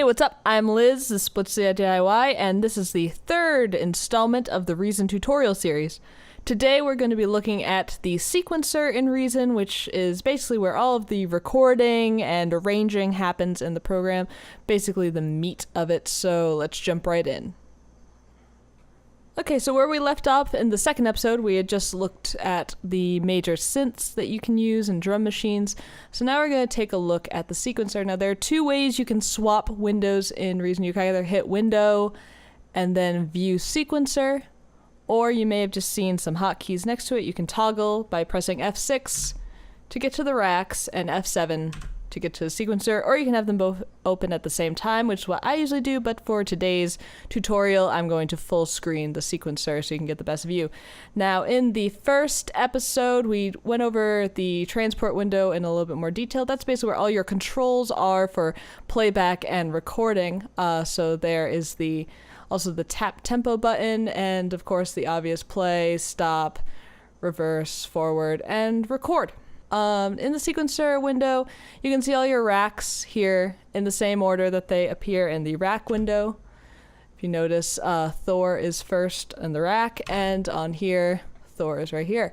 what's up? I'm Liz, this is Splits the DIY, and this is the third installment of the Reason tutorial series. Today we're going to be looking at the sequencer in Reason, which is basically where all of the recording and arranging happens in the program, basically the meat of it, so let's jump right in. Okay, so where we left off in the second episode, we had just looked at the major synths that you can use in drum machines. So now we're going to take a look at the sequencer. Now there are two ways you can swap windows in Reason. You can either hit Window and then View Sequencer, or you may have just seen some hotkeys next to it. You can toggle by pressing F6 to get to the racks and F7 to get to the sequencer, or you can have them both open at the same time, which is what I usually do, but for today's tutorial, I'm going to full screen the sequencer so you can get the best view. Now, in the first episode, we went over the transport window in a little bit more detail. That's basically where all your controls are for playback and recording. So there is also the tap tempo button, and of course the obvious play, stop, reverse, forward, and record. In the sequencer window, you can see all your racks here in the same order that they appear in the rack window. If you notice, Thor is first in the rack, and on here, Thor is right here.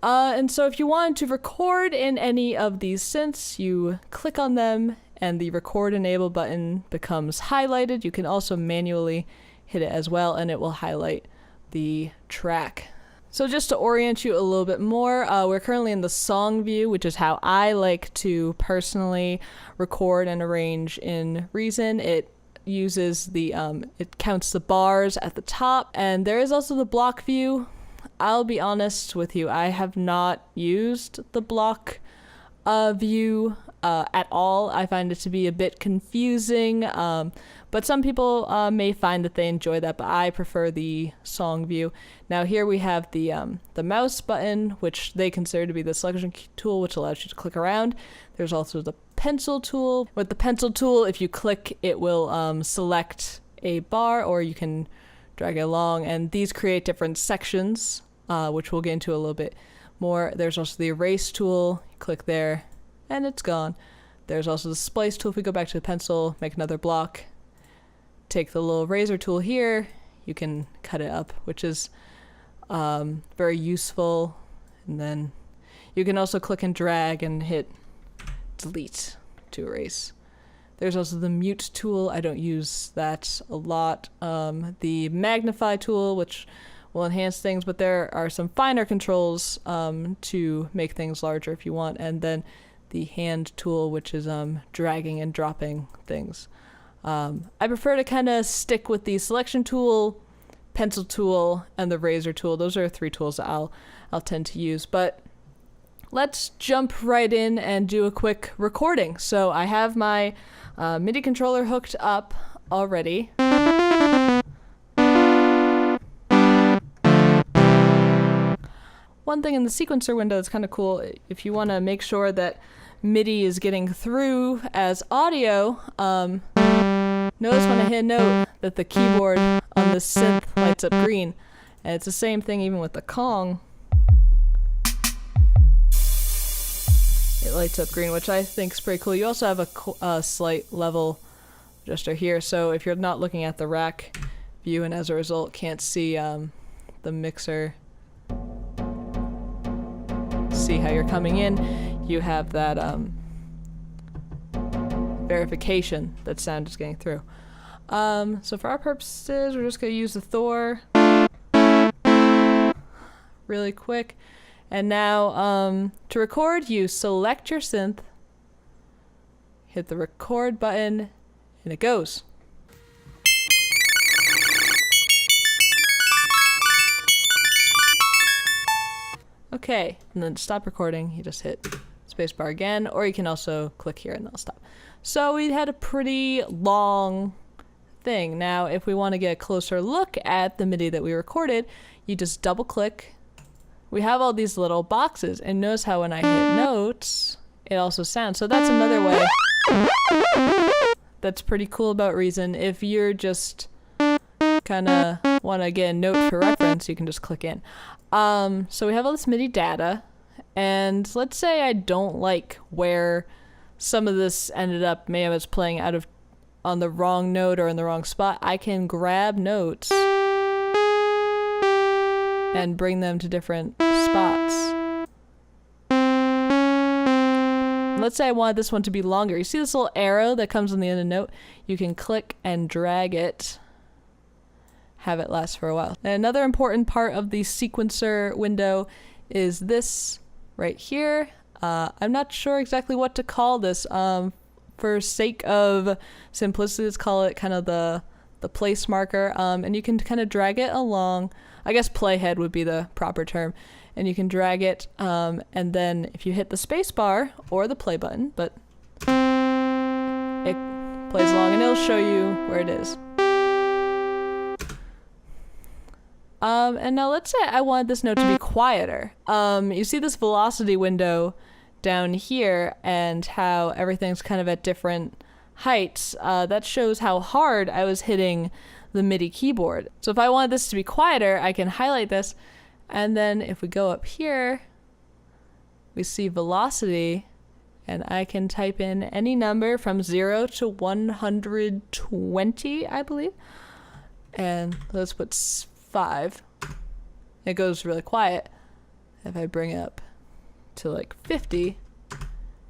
And so if you wanted to record in any of these synths, you click on them and the record enable button becomes highlighted. You can also manually hit it as well, and it will highlight the track. So just to orient you a little bit more, we're currently in the song view, which is how I like to personally record and arrange in Reason. It uses it counts the bars at the top, and there is also the block view. I'll be honest with you, I have not used the block view at all. I find it to be a bit confusing, but some people may find that they enjoy that, but I prefer the song view. Now here we have the mouse button, which they consider to be the selection tool, which allows you to click around. There's also the pencil tool. With the pencil tool, if you click, it will select a bar, or you can drag it along, and these create different sections, which we'll get into a little bit more. There's also the erase tool. You click there, and it's gone. There's also the splice tool. If we go back to the pencil, make another block, take the little razor tool here, you can cut it up, which is very useful. And then you can also click and drag and hit delete to erase. There's also the mute tool. I don't use that a lot. The magnify tool, which will enhance things, but there are some finer controls to make things larger if you want. And then the hand tool, which is dragging and dropping things. I prefer to kind of stick with the selection tool, pencil tool, and the razor tool. Those are three tools that I'll tend to use. But let's jump right in and do a quick recording. So I have my MIDI controller hooked up already. One thing in the sequencer window that's kind of cool, if you want to make sure that MIDI is getting through as audio, notice when I hit a note that the keyboard on the synth lights up green. And it's the same thing even with the Kong. It lights up green, which I think is pretty cool. You also have a slight level adjuster here, so if you're not looking at the rack view and as a result can't see the mixer, see how you're coming in, you have that verification that sound is getting through. So for our purposes, we're just going to use the Thor really quick. And now to record, you select your synth, hit the record button, and it goes. Okay, and then to stop recording, you just hit spacebar again, or you can also click here and that'll stop. So we had a pretty long thing. Now, if we want to get a closer look at the MIDI that we recorded, you just double click. We have all these little boxes, and notice how when I hit notes, it also sounds. So that's another way that's pretty cool about Reason. If you're just kind of want to get a note for reference, you can just click in. So we have all this MIDI data, and let's say I don't like where some of this ended up. Maybe it's playing out of on the wrong note or in the wrong spot, I can grab notes and bring them to different spots. Let's say I wanted this one to be longer. You see this little arrow that comes on the end of the note? You can click and drag it, have it last for a while. And another important part of the sequencer window is this right here. I'm not sure exactly what to call this. For sake of simplicity, let's call it kind of the place marker. And you can kind of drag it along. I guess playhead would be the proper term. And you can drag it, and then if you hit the space bar or the play button, but it plays along and it'll show you where it is. And now let's say I wanted this note to be quieter. You see this velocity window down here and how everything's kind of at different heights. That shows how hard I was hitting the MIDI keyboard. So if I wanted this to be quieter, I can highlight this. And then if we go up here, we see velocity, and I can type in any number from 0 to 120, I believe. And let's put 5. It goes really quiet. If I bring it up to like 50,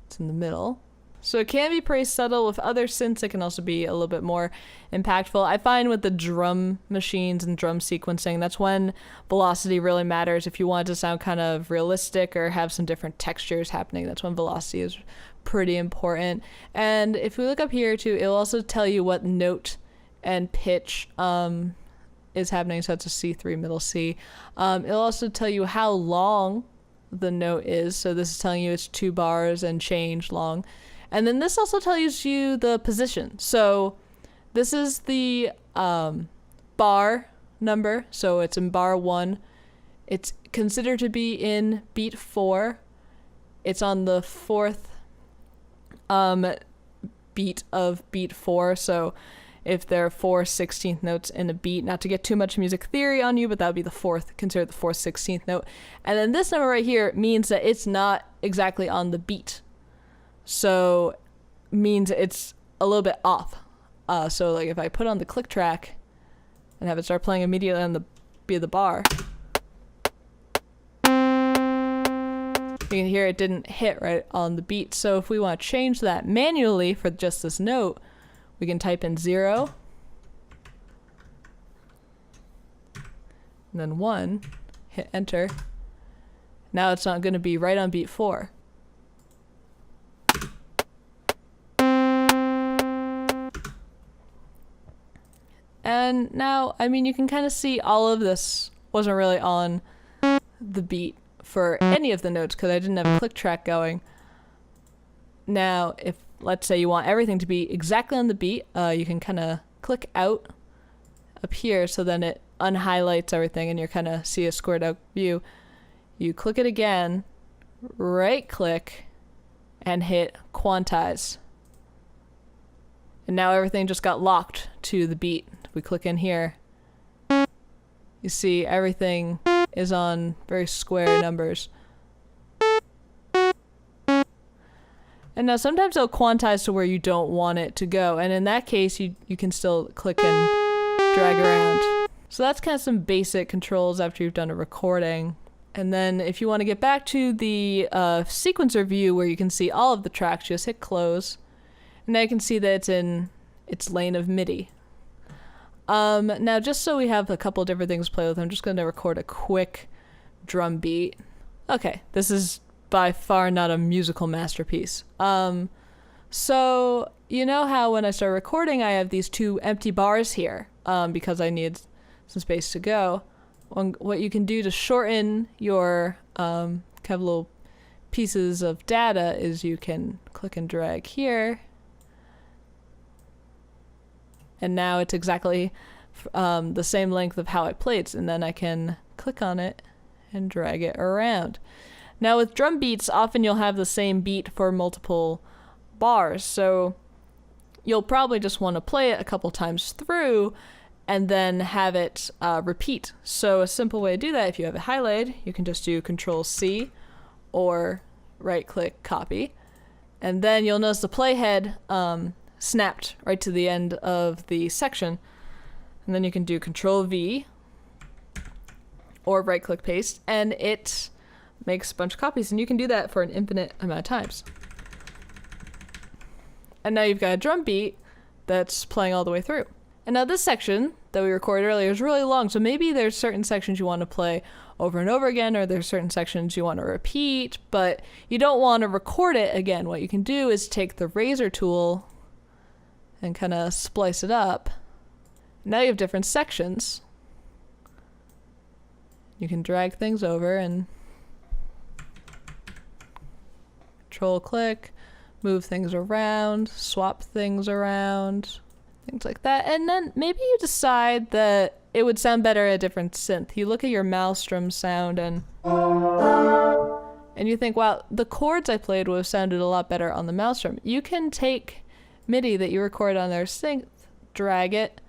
it's in the middle. So it can be pretty subtle. With other synths, it can also be a little bit more impactful. I find with the drum machines and drum sequencing, that's when velocity really matters. If you want it to sound kind of realistic or have some different textures happening, that's when velocity is pretty important. And if we look up here too, it'll also tell you what note and pitch is happening. So it's a C3 middle C. It'll also tell you how long the note is. So this is telling you it's 2 bars and change long. And then this also tells you the position. So this is the bar number. So it's in bar 1. It's considered to be in beat 4. It's on the 4th beat of beat 4. So if there are 4 16th notes in a beat, not to get too much music theory on you, but that would be the 4th, considered the 4th 16th note. And then this number right here means that it's not exactly on the beat. So means it's a little bit off. So like if I put on the click track and have it start playing immediately on the beat of the bar, you can hear it didn't hit right on the beat. So if we want to change that manually for just this note, we can type in 0 and then 1, hit enter. Now it's not going to be right on beat 4. And now, I mean, you can kind of see all of this wasn't really on the beat for any of the notes because I didn't have a click track going. Now, if let's say you want everything to be exactly on the beat, you can kind of click out up here so then it unhighlights everything and you kind of see a squared out view. You click it again, right click, and hit quantize. And now everything just got locked to the beat. If we click in here, you see everything is on very square numbers. And now sometimes it'll quantize to where you don't want it to go. And in that case, you can still click and drag around. So that's kind of some basic controls after you've done a recording. And then if you want to get back to the sequencer view where you can see all of the tracks, just hit close. And now you can see that it's in its lane of MIDI. Now just so we have a couple different things to play with, I'm just going to record a quick drum beat. Okay, this is by far not a musical masterpiece. So you know how when I start recording I have these 2 empty bars here because I need some space to go. What you can do to shorten your kind of little pieces of data is you can click and drag here. And now it's exactly the same length of how I played. And then I can click on it and drag it around. Now with drum beats, often you'll have the same beat for multiple bars. So you'll probably just want to play it a couple times through and then have it repeat. So a simple way to do that, if you have it highlighted, you can just do Control-C or right-click copy. And then you'll notice the playhead snapped right to the end of the section. And then you can do Control V or right click paste, and it makes a bunch of copies, and you can do that for an infinite amount of times. And now you've got a drum beat that's playing all the way through. And now this section that we recorded earlier is really long, so maybe there's certain sections you want to play over and over again, or there's certain sections you want to repeat, but you don't want to record it again. What you can do is take the razor tool and kind of splice it up. Now you have different sections. You can drag things over and Control click, move things around, swap things around, things like that. And then maybe you decide that it would sound better at a different synth. You look at your Maelstrom sound and you think, wow, the chords I played would have sounded a lot better on the Maelstrom. You can take MIDI that you record on their synth, drag it,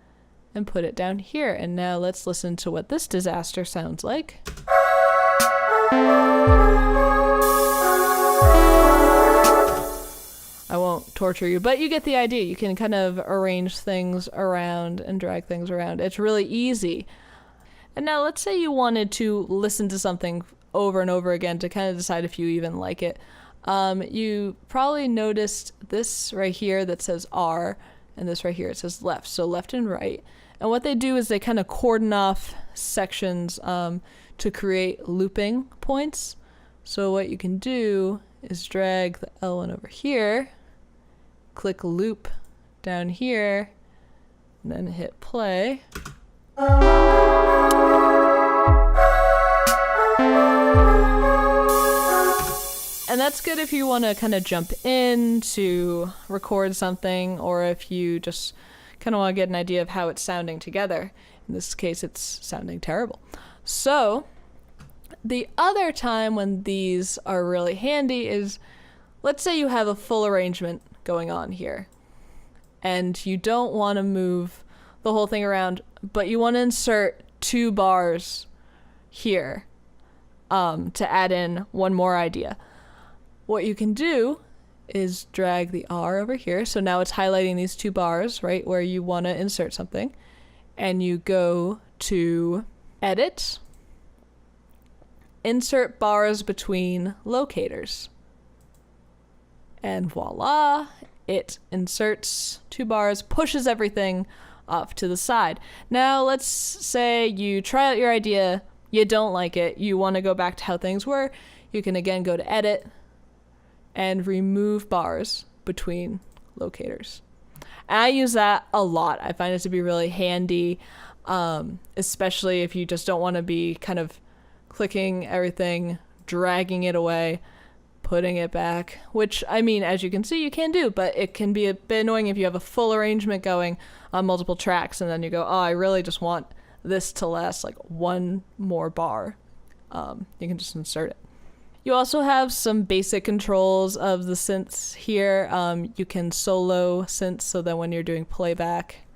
and put it down here. And now let's listen to what this disaster sounds like. I won't torture you, but you get the idea. You can kind of arrange things around and drag things around. It's really easy. And now let's say you wanted to listen to something over and over again to kind of decide if you even like it. You probably noticed this right here that says R, and this right here it says left, so left and right. And what they do is they kind of cordon off sections to create looping points. So what you can do is drag the L1 over here, click loop down here, and then hit play. And that's good if you want to kind of jump in to record something, or if you just kind of want to get an idea of how it's sounding together. In this case, it's sounding terrible. So the other time when these are really handy is, let's say you have a full arrangement going on here, and you don't want to move the whole thing around, but you want to insert 2 bars here to add in one more idea. What you can do is drag the R over here, so now it's highlighting these 2 bars right where you want to insert something, and you go to Edit, Insert Bars Between Locators, and voila, it inserts 2 bars, pushes everything off to the side. Now let's say you try out your idea, you don't like it, you want to go back to how things were. You can again go to Edit and remove bars between locators. And I use that a lot. I find it to be really handy, especially if you just don't want to be kind of clicking everything, dragging it away, putting it back, which, I mean, as you can see, you can do, but it can be a bit annoying if you have a full arrangement going on multiple tracks, and then you go, oh, I really just want this to last like 1 more bar. You can just insert it. You also have some basic controls of the synths here. You can solo synths, so that when you're doing playback,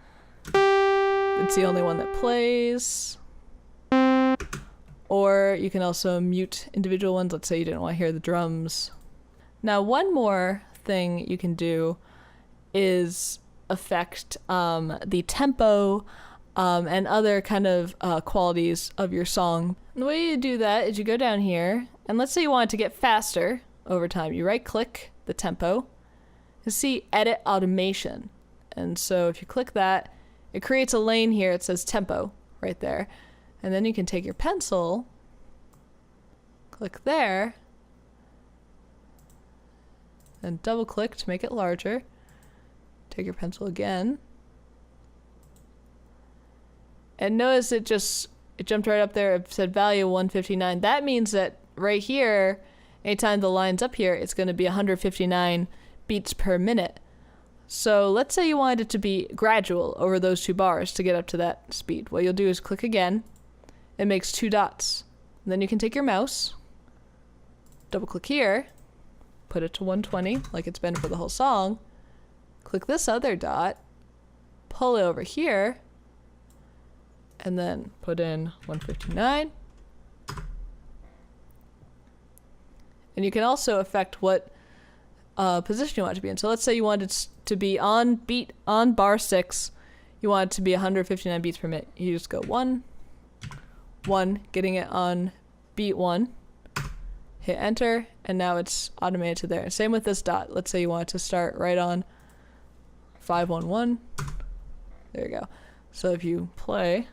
it's the only one that plays. Or you can also mute individual ones. Let's say you didn't want to hear the drums. Now, one more thing you can do is affect the tempo and other kind of qualities of your song. And the way you do that is you go down here, and let's say you want it to get faster over time. You right-click the tempo. You see Edit Automation. And so if you click that, it creates a lane here. It says tempo right there. And then you can take your pencil, click there, and double-click to make it larger. Take your pencil again. And notice it jumped right up there. It said value 159. That means that right here, anytime the line's up here, it's going to be 159 beats per minute. So let's say you wanted it to be gradual over those 2 bars to get up to that speed. What you'll do is click again. It makes 2 dots. And then you can take your mouse, double click here, put it to 120 like it's been for the whole song, click this other dot, pull it over here, and then put in 159. And you can also affect what position you want it to be in. So let's say you want it to be on bar 6. You want it to be 159 beats per minute. You just go 1, 1, getting it on beat 1. Hit enter, and now it's automated to there. Same with this dot. Let's say you want it to start right on 511. There you go. So if you play,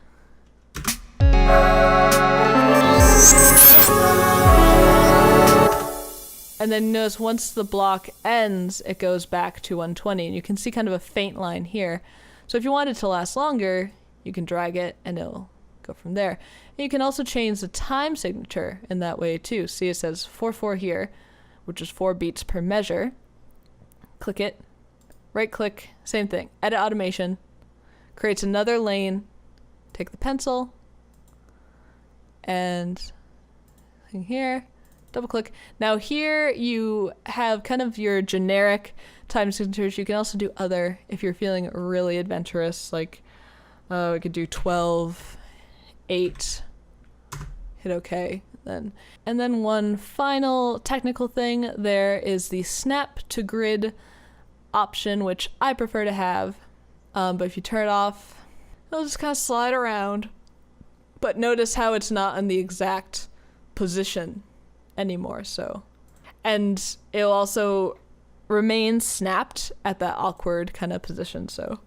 and then notice once the block ends, it goes back to 120, and you can see kind of a faint line here. So if you want it to last longer, you can drag it and it'll go from there. And you can also change the time signature in that way too. See, it says 4/4 here, which is 4 beats per measure. Click it, right click, same thing, edit automation, creates another lane, take the pencil, and here, double click. Now here you have kind of your generic time signatures. You can also do other if you're feeling really adventurous, like we could do 12, 8, hit OK then. And then one final technical thing, there is the snap to grid option, which I prefer to have, but if you turn it off, it'll just kind of slide around. But notice how it's not in the exact position anymore, so. And it'll also remain snapped at that awkward kind of position, so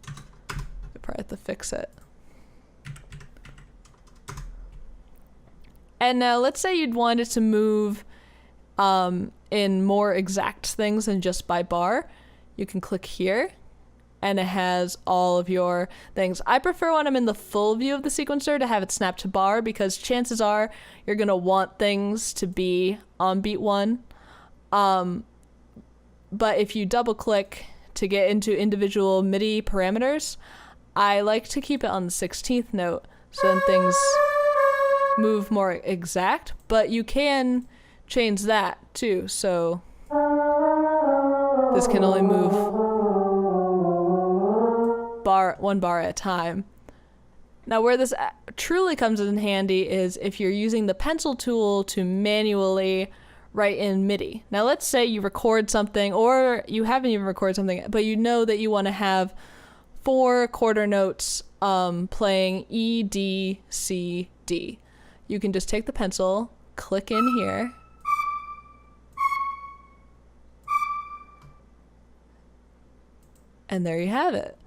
you probably have to fix it. And now let's say you'd want it to move in more exact things than just by bar. You can click here, and it has all of your things. I prefer when I'm in the full view of the sequencer to have it snap to bar, because chances are you're gonna want things to be on beat 1. But if you double click to get into individual MIDI parameters, I like to keep it on the 16th note, so then things move more exact, but you can change that too. So this can only move one bar at a time. Now where this truly comes in handy is if you're using the pencil tool to manually write in MIDI. Now let's say you record something, or you haven't even recorded something, but you know that you want to have 4 quarter notes playing E, D, C, D. You can just take the pencil, click in here, and there you have it.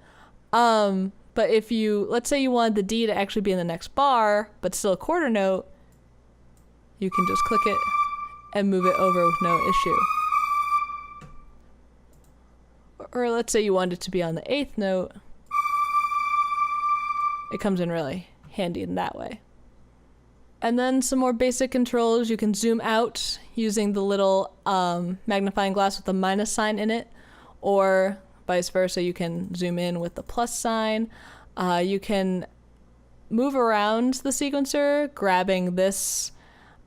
But if you, let's say you wanted the D to actually be in the next bar, but still a quarter note, you can just click it and move it over with no issue. Or let's say you want it to be on the 8th note. It comes in really handy in that way. And then some more basic controls. You can zoom out using the little magnifying glass with the minus sign in it, or vice versa, you can zoom in with the plus sign. You can move around the sequencer, grabbing this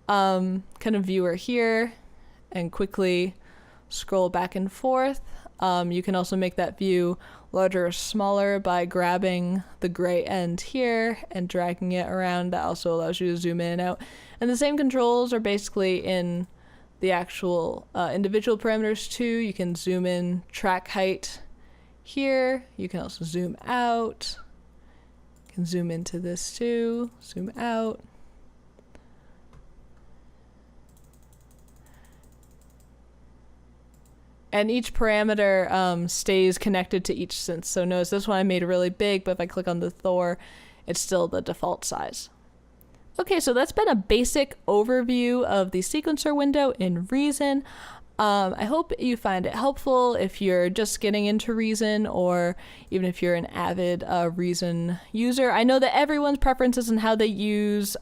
kind of viewer here and quickly scroll back and forth. You can also make that view larger or smaller by grabbing the gray end here and dragging it around. That also allows you to zoom in and out. And the same controls are basically in the actual individual parameters too. You can zoom in track height here. You can also zoom out. You can zoom into this too, zoom out. And each parameter stays connected to each synth. So notice this one I made really big, but if I click on the Thor, it's still the default size. Okay, so that's been a basic overview of the sequencer window in Reason. I hope you find it helpful if you're just getting into Reason, or even if you're an avid Reason user. I know that everyone's preferences and how they use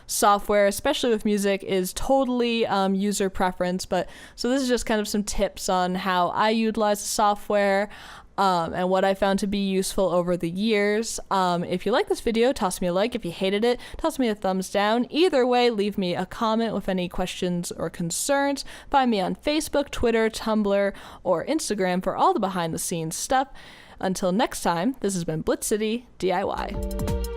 software, especially with music, is totally user preference. But so this is just kind of some tips on how I utilize the software. And what I found to be useful over the years. If you like this video, toss me a like. If you hated it, toss me a thumbs down. Either way, leave me a comment with any questions or concerns. Find me on Facebook, Twitter, Tumblr, or Instagram for all the behind the scenes stuff. Until next time, this has been Blitz City DIY.